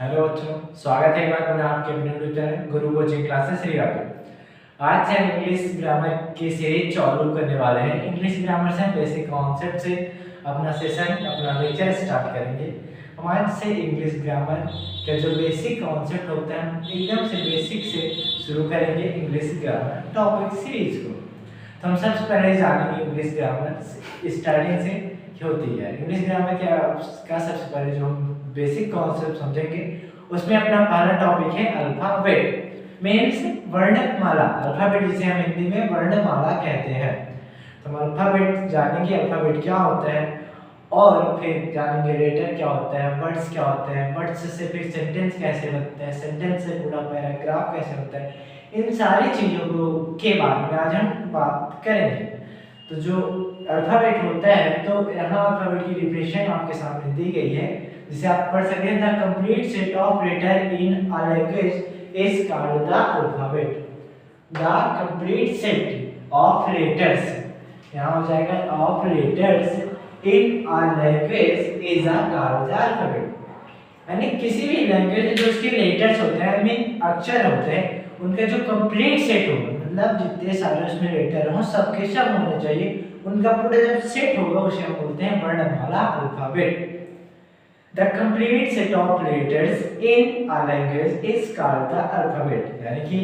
Hello बच्चों, स्वागत है एक बार पुनः आपके अपने यूट्यूब चैनल गुरु कोचिंग क्लासेस श्री पे। आज से हम इंग्लिश ग्रामर की सीरीज चालू करने वाले हैं। इंग्लिश ग्रामर से हम बेसिक कॉन्सेप्ट से अपना सेशन अपना लेक्चर स्टार्ट करेंगे। हम आज से इंग्लिश ग्रामर का जो बेसिक कॉन्सेप्ट होता है हम एकदम से बेसिक से शुरू करेंगे इंग्लिश ग्रामर टॉपिक सीरीज को। तो हम सबसे पहले जानेंगे इंग्लिश ग्रामर स्टार्टिंग से क्या होती है। इंग्लिश ग्रामर का सबसे पहले जो हम बेसिक कॉन्सेप्ट समझेंगे उसमें अपना पहला टॉपिक है अल्फाबेट मीन्स वर्णमाला। अल्फाबेट जिसे हम हिंदी में वर्णमाला कहते हैं। तो हम अल्फाबेट जानेंगे अल्फाबेट क्या होता है और फिर जानेंगे लेटर क्या होता है, वर्ड्स क्या होते हैं, वर्ड्स से फिर सेंटेंस कैसे बनते हैं, सेंटेंस से पूरा पैराग्राफ कैसे होता है। इन सारी चीज़ों को के बारे में आज हम बात करेंगे। तो जो अल्फाबेट होता है तो यहाँ अल्फाबेट की डिफिनेशन आपके सामने दी गई है जिसे आप पढ़ सकते हैं। The complete set of letter in a language is called the alphabet. The complete set of letters, यहाँ हो जाएगा of letters in a language is called the alphabet. यानी किसी भी लैंग्वेज में जो उसके लेटर्स होते हैं, आई मीन अक्षर होते हैं, उनका जो कंप्लीट सेट होगा, मतलब जितने सारे उसमें लेटर हों सबके सब होने चाहिए, उनका पूरा जब सेट होगा उसे हम बोलते हैं वर्णमाला alphabet. The complete set of letters in a language is called the alphabet। यानी कि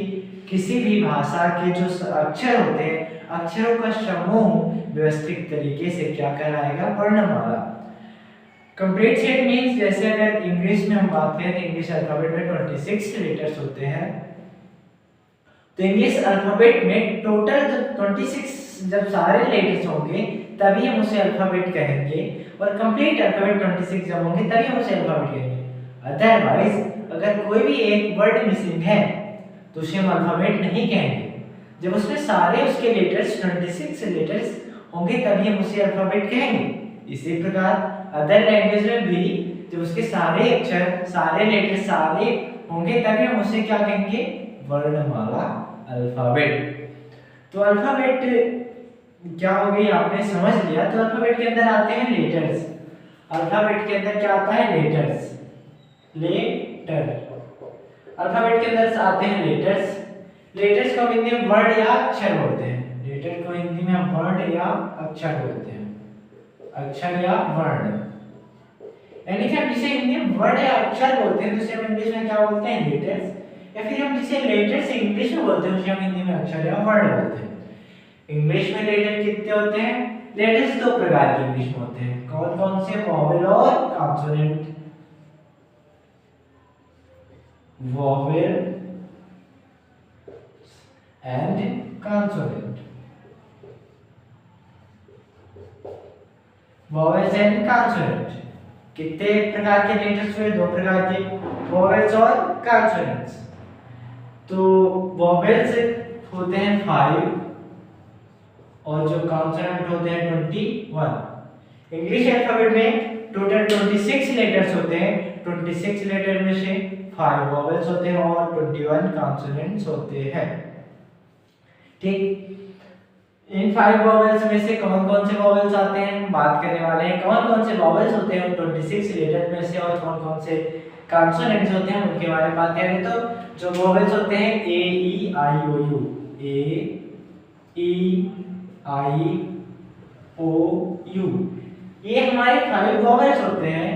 किसी भी भाषा के जो अक्षर होते हैं, अक्षरों का समूह व्यवस्थित तरीके से क्या कहलाएगा, वर्णमाला। कंप्लीट सेट मीन्स जैसे अगर इंग्लिश में हम बात करें तो इंग्लिश अल्फाबेट में 26 लेटर्स होते हैं। तो इंग्लिश अल्फाबेट में टोटल जब 26 जब सारे लेटर्स होंगे तभी हम उसे अल्फाबेट कहेंगे, और कंप्लीट अल्फाबेट 26 जब होंगे तभी हम उसे अल्फाबेट कहेंगे। अदरवाइज अगर कोई भी एक वर्ड मिसिंग है तो उसे हम अल्फाबेट नहीं कहेंगे। जब उसमें सारे उसके लेटर्स 26 लेटर्स होंगे तभी हम उसे अल्फाबेट कहेंगे। इसी प्रकार अदर लैंग्वेज में भी जब उसके सारे अक्षर सारे लेटर सारे होंगे तभी हम उसे क्या कहेंगे, वर्णमाला अल्फाबेट। तो अल्फाबेट क्या हो गई आपने समझ लिया। तो अल्फाबेट के अंदर आते हैं लेटर्स। अल्फाबेट के अंदर क्या आता है, लेटर्स, लेटर। अल्फाबेट के अंदर आते हैं लेटर्स। लेटर्स को हिंदी में वर्ड या अक्षर बोलते हैं। लेटर को हिंदी में हम वर्ड या अक्षर बोलते हैं, अक्षर या वर्ण। यानी कि हम जिसे हिंदी में वर्ड या अक्षर बोलते हैं उसे हम इंग्लिश में क्या बोलते हैं, लेटर्स। या फिर हम जिसे लेटर्स इंग्लिश में बोलते हैं उसे हम हिंदी में अक्षर या वर्ण बोलते हैं। इंग्लिश में लेटर कितने होते हैं, लेटर्स दो प्रकार के इंग्लिश में होते हैं। कौन कौन से, वॉवेल और consonant. Vowel and consonant, vowels and consonant. कितने प्रकार के लेटर्स हुए, दो प्रकार के, वॉवेल्स और कॉन्सोनेंट्स। तो वॉवेल्स होते हैं 5 और जो कॉन्सोनेंट होते हैं 21। इंग्लिश अल्फाबेट में टोटल 26 लेटर्स होते हैं। 26 लेटर में से 5 वॉवेल्स होते हैं और 21 कॉन्सोनेंट्स होते हैं। ठीक, इन 5 वॉवेल्स में से कौन कौन से वॉवेल्स आते हैं हम बात करने वाले हैं। कौन कौन से वॉवेल्स होते हैं 26 लेटर में से और कौन कौन से कॉन्सोनेंट्स होते हैं उनके बारे में बात करें। तो जो वॉवेल्स होते हैं ए ई आई ओ you, A E I O you, ये हमारे 5 वॉवेल्स होते हैं।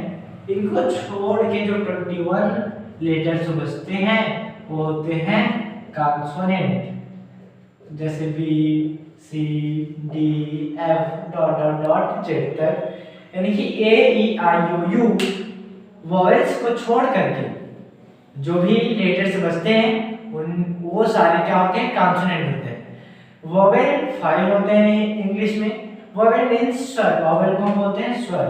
इनको छोड़ के जो 21 लेटर्स बचते हैं वो होते हैं कॉन्सोनेंट, जैसे B C D F dot dot dot Z तक। यानी कि ए ई आई ओ यू वॉवेल्स को छोड़ करके जो भी लेटर्स बचते हैं उन वो सारे क्या होते हैं, कॉन्सोनेंट होते हैं। वॉवेल 5 होते हैं इंग्लिश में। वॉवेल मींस स्वर, वॉवेल को हम बोलते हैं स्वर।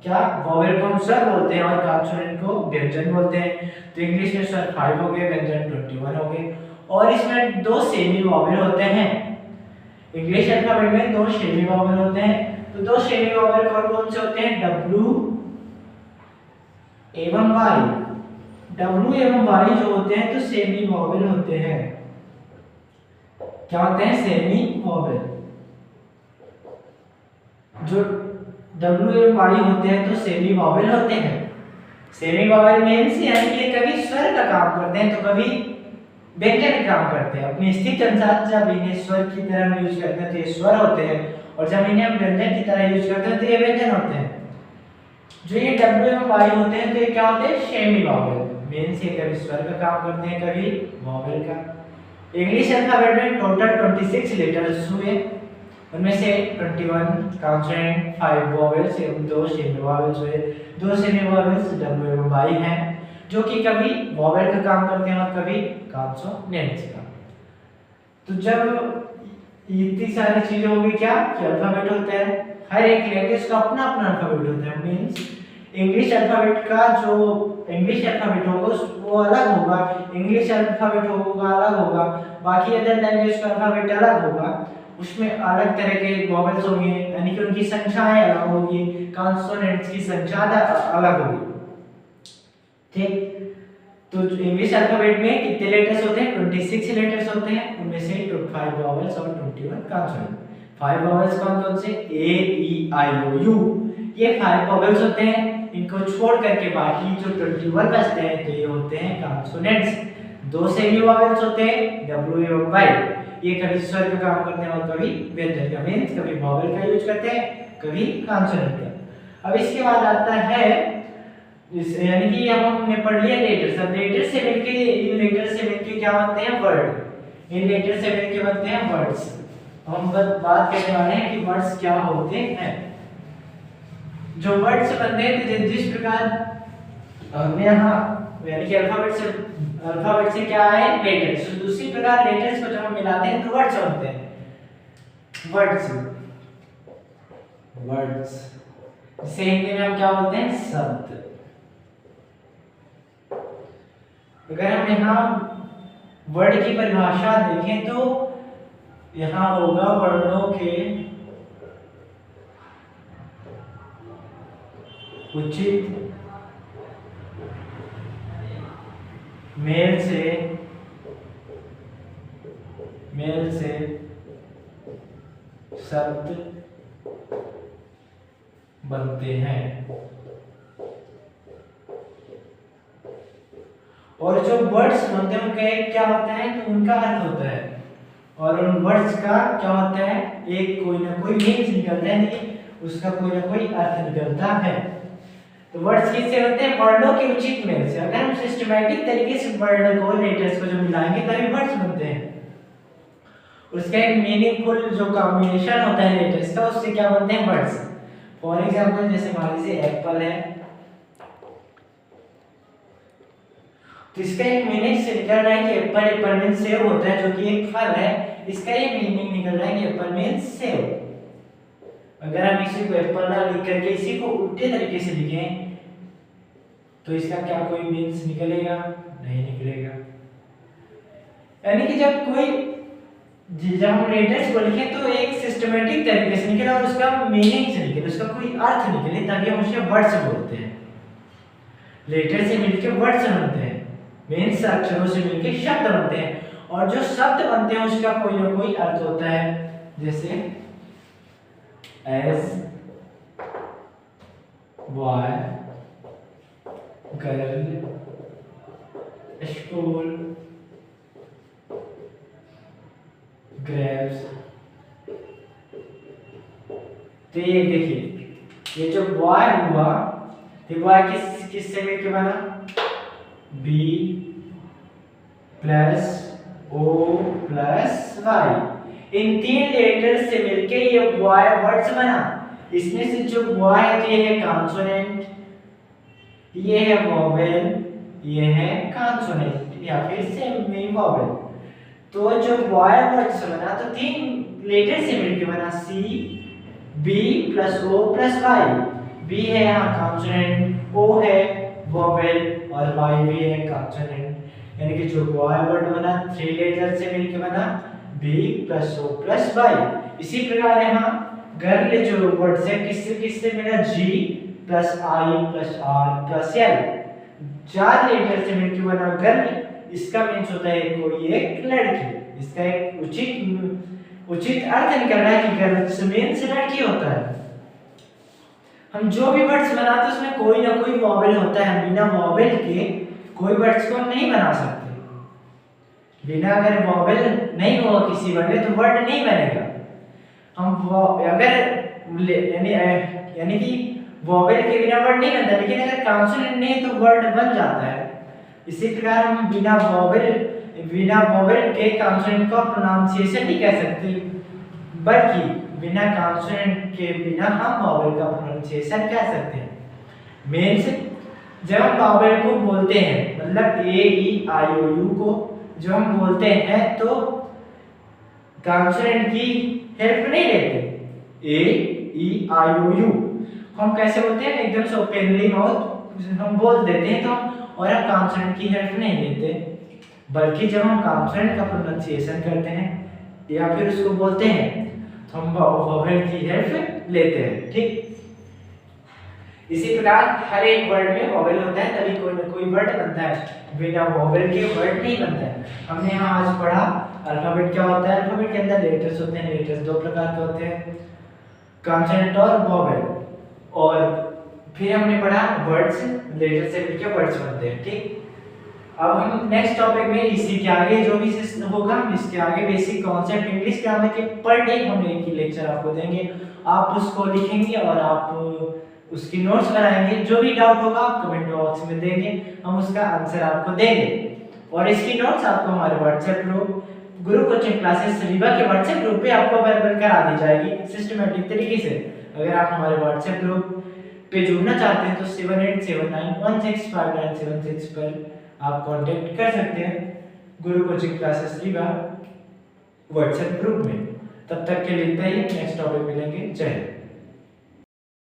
क्या, वॉवेल को हम स्वर बोलते हैं और कॉन्सोनेंट को व्यंजन बोलते हैं। तो इंग्लिश में स्वर 5 हो गए, व्यंजन 21 हो गए। और इसमें 2 सेमी वॉवेल होते हैं। इंग्लिश अल्फाबेट में 2 सेमी वॉवेल होते हैं। तो 2 सेमी वॉवेल कौन कौन से होते हैं, डब्ल्यू एवं वाई। डब्ल्यू एवं वाई जो होते हैं तो सेमी वॉवेल होते हैं। क्या होते हैं, सेमी वॉवेल। जो डब्ल्यू एवं वाई होते हैं तो सेमी वॉवेल होते हैं। सेमी वॉवेल मीन्स यानी कि कभी स्वर का काम करते हैं तो कभी व्यंजन का काम करते हैं। अपनी स्थिति अनुसार जब इन्हें स्वर की तरह यूज करते हैं तो ये स्वर होते हैं, और जब इन्हें व्यंजन की तरह यूज करते हैं तो ये व्यंजन होते हैं। जो ये डब्ल्यू एवं वाई होते हैं तो ये क्या होते हैं, सेमी वॉवेल मीन्स ये कभी स्वर का काम करते हैं कभी वॉवेल का। इंग्लिश अल्फाबेट में टोटल 26 लेटर्स हुए, उनमें से 21 कॉन्सोनेंट, 5 वॉवेल्स एवं 2 सेमी वॉवेल्स हुए। 2 सेमी वॉवेल्स डब्ल्यू एवं वाई हैं जो कि कभी वॉवेल का काम करते हैं और कभी कॉन्सोनेंट्स का। तो जब इतनी सारी चीजें होगी क्या कि अल्फाबेट होता है, हर एक लैंग्वेज का अपना अपना अल्फाबेट होता है। मींस इंग्लिश अल्फाबेट का जो इंग्लिश अल्फाबेट होगा वो अलग होगा, इंग्लिश अल्फाबेट होगा अलग होगा, बाकी अदर लैंग्वेज का अल्फाबेट अलग होगा, उसमें अलग तरह के वॉवेल्स होंगे यानी कि उनकी संख्याएं अलग होगी, कॉन्सोनेंट्स की संख्या अलग होगी। ठीक, तो इंग्लिश अल्फाबेट में कितने लेटर्स होते हैं, 26 लेटर्स होते हैं, उनमें से 5 वॉवेल्स और 21 कॉन्सोनेंट। 5 वॉवेल्स कौन कौन से, ए ई आई ओ यू, ये 5 वॉवेल्स होते हैं। इनको छोड़ करके बाकी जो 21 बचते हैं तो ये होते हैं कॉन्सोनेंट्स। 2 सेमी वॉवेल्स होते हैं डब्ल्यू एवं वाई, ये कभी स्वर का काम करते हैं और कभी व्यंजन का, मींस कभी वॉवेल का यूज करते हैं कभी कॉन्सोनेंट का। अब इसके बाद आता है यानी कि अब हमने पढ़ लिया लेटर्स। अब लेटर से मिलके, इन लेटर से मिलके क्या बनते हैं, वर्ड। इन लेटर से मिलके बनते हैं वर्ड्स। हम बात करने वाले हैं कि वर्ड्स क्या होते हैं। जो वर्ड्स बनते हैं जिस प्रकार हमने यहाँ यानी कि अल्फाबेट से क्या है, लेटर्स, तो उसी प्रकार लेटर्स को जब हम मिलाते हैं तो वर्ड्स बनते हैं। वर्ड्स जिसे हिंदी में हम क्या बोलते हैं, शब्द। अगर हम यहाँ वर्ड की परिभाषा देखें तो यहाँ होगा वर्णों के उचित मेल से शब्द बनते हैं। और जो वर्ड्स बनते हैं उनका एक क्या होता है कि उनका अर्थ होता है, और उन वर्ड्स का क्या होता है, एक कोई ना कोई मीनिंग निकलता है, नहीं उसका कोई ना कोई अर्थ निकलता है। तो वर्ड्स किससे बनते हैं, वर्णों के उचित मेल से। अगर हम सिस्टमैटिक तरीके से वर्ण को, लेटर्स को जो मिलाएंगे तभी वर्ड्स बनते हैं। उसका एक मीनिंगफुल जो कॉम्बिनेशन होता है लेटर्स का, उससे क्या बनते हैं, वर्ड्स। फॉर एग्जांपल जैसे मान लीजिए एप्पल है, तो इसका एक मीनिंग से निकल रहा है कि एप्पल मींस सेव होता है, जो कि एक फल है। इसका ये मीनिंग निकल रहा है कि एप्पल मींस सेव। अगर हम इसी को एप्पल ना लिख करके इसी को उल्टे तरीके से लिखें तो इसका क्या कोई मीन्स निकलेगा, नहीं निकलेगा। यानी कि जब हम लेटर्स को लिखें तो एक सिस्टमैटिक तरीके से निकले और उसका मीनिंग से निकले, उसका कोई अर्थ निकले, तभी हम उसे वर्ड्स बोलते हैं। लेटर से मिलकर वर्ड्स बनते हैं, मीन्स अक्षरों से मिलकर शब्द बनते हैं, और जो शब्द बनते हैं उसका कोई ना कोई अर्थ होता है। जैसे age, boy, girl, school, grapes. तो ये देखिए, ये जो बॉय हुआ, ये बॉय किससे मिलकर बना, B plus O plus Y. इन 3 लेटर से मिलके ये बॉय वर्ड्स बना। इसमें से जो बॉय है ये है कॉन्सोनेंट, ये है वोवेल, ये है कॉन्सोनेंट या फिर सेमी वोवेल। तो जो बॉय वर्ड्स बना तो 3 लेटर से मिलके बना, see B plus O plus Y. B है यहाँ कॉन्सोनेंट, ओ है वोवेल और वाई भी है कॉन्सोनेंट। यानी कि जो बॉय वर्ड बना 3 लेटर से मिलके बना B plus O plus Y. इसी प्रकार यहाँ गर्ल जो वर्ड है किससे मिला, G plus I plus R plus L. 4 letter से मिलके बना गर्ल। इसका मीन्स होता है कोई एक लड़की। इसका एक उचित अर्थ निकल रहा है कि गर्ल मीन्स लड़की होता है। हम जो भी वर्ड्स बनाते हैं उसमें कोई ना कोई वॉवेल होता है, बिना वॉवेल के कोई वर्ड्स को नहीं बना सकते। बिना अगर वॉवेल नहीं होगा किसी वर्ड में तो वर्ड नहीं बनेगा। हम अगर यानी कि वॉवेल के बिना वर्ड नहीं बनता, लेकिन अगर कॉन्सोनेंट नहीं तो वर्ड बन जाता है। इसी प्रकार हम बिना वॉवेल के कॉन्सोनेंट का प्रोनाउंसिएशन नहीं कह सकते, बल्कि बिना कॉन्सोनेंट के बिना हम वॉवेल का प्रोनाउंसिएशन कह सकते हैं। मीन्स जब हम वॉवेल को बोलते हैं, मतलब ए ई आई ओ यू को जब हम बोलते हैं तो कॉन्सोनेंट की हेल्प नहीं लेते। ए ई आई ओ यू हम कैसे बोलते हैं, एकदम से ओपनली माउथ हम बोल देते हैं तो, और हम कॉन्सोनेंट की हेल्प नहीं लेते, बल्कि जब हम कॉन्सोनेंट का प्रोनाउंसिएशन करते हैं या फिर उसको बोलते हैं तो हम वॉवेल की हेल्प लेते हैं। ठीक इसी प्रकार हर एक वर्ड में वॉवेल होता है, तभी कोई ना कोई वर्ड बनता है, बिना वॉवेल के वर्ड नहीं बनता है। हमने यहाँ आज पढ़ा अल्फाबेट क्या होता है। अल्फाबेट के अंदर लेटर्स होते हैं। लेटर्स दो प्रकार के होते हैं, कॉन्सोनेंट और वॉवेल। और फिर हमने पढ़ा वर्ड्स, लेटर से मिलकर वर्ड्स बनते हैं। ठीक अब हम नेक्स्ट टॉपिक में इसी के आगे जो भी होगा हम इसके आगे बेसिक कॉन्सेप्ट इंग्लिश ग्रामर के पर डे हम एक ही लेक्चर आपको देंगे। आप उसको लिखेंगे और आप उसकी नोट्स बनाएंगे। जो भी डाउट होगा आप कमेंट बॉक्स में देंगे, हम उसका आंसर आपको देंगे। और इसकी नोट्स आपको हमारे व्हाट्सएप ग्रुप गुरु कोचिंग क्लासेस रीवा के व्हाट्सएप ग्रुप पे आपको अवेलेबल करा दी जाएगी सिस्टमेटिक तरीके से। अगर आप हमारे व्हाट्सएप ग्रुप पे जुड़ना चाहते हैं तो 7879165976 पर आप कांटेक्ट कर सकते हैं गुरु coaching classes Rewa WhatsApp group में। तब तक के लिए नेक्स्ट टॉपिक मिलेंगे। जय हिंद।